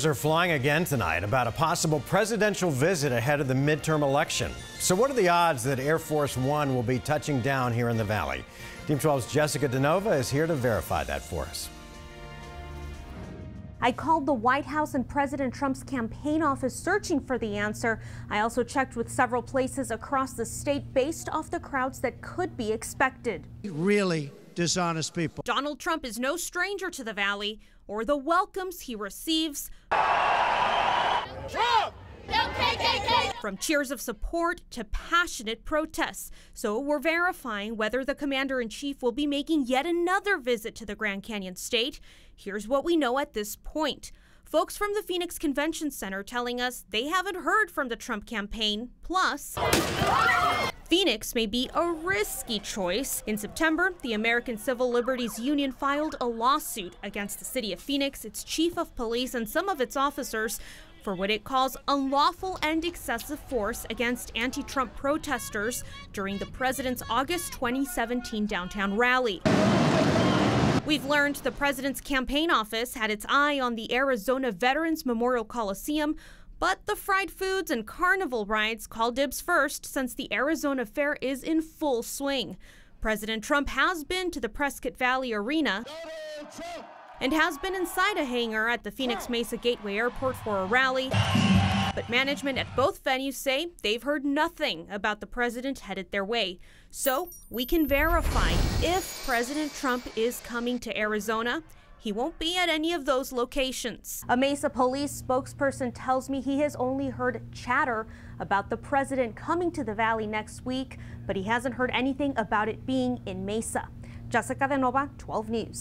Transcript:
Are flying again tonight about a possible presidential visit ahead of the midterm election. So what are the odds that Air Force One will be touching down here in the Valley? Team 12's Jessica DeNova is here to verify that for us. I called the White House and President Trump's campaign office searching for the answer. I also checked with several places across the state based off the crowds that could be expected. Really dishonest people. Donald Trump is no stranger to the Valley or the welcomes he receives. Trump! No KKK! From cheers of support to passionate protests. So we're verifying whether the commander-in-chief will be making yet another visit to the Grand Canyon State. Here's what we know at this point. Folks from the Phoenix Convention Center telling us they haven't heard from the Trump campaign. Plus, Phoenix may be a risky choice. In September, the American Civil Liberties Union filed a lawsuit against the city of Phoenix, its chief of police, and some of its officers for what it calls unlawful and excessive force against anti-Trump protesters during the president's August 2017 downtown rally. We've learned the president's campaign office had its eye on the Arizona Veterans Memorial Coliseum, but the fried foods and carnival rides call dibs first since the Arizona Fair is in full swing. President Trump has been to the Prescott Valley Arena and has been inside a hangar at the Phoenix Mesa Gateway Airport for a rally. But management at both venues say they've heard nothing about the president headed their way. So we can verify if President Trump is coming to Arizona. He won't be at any of those locations. A Mesa police spokesperson tells me he has only heard chatter about the president coming to the Valley next week, but he hasn't heard anything about it being in Mesa. Jessica DeNova, 12 News.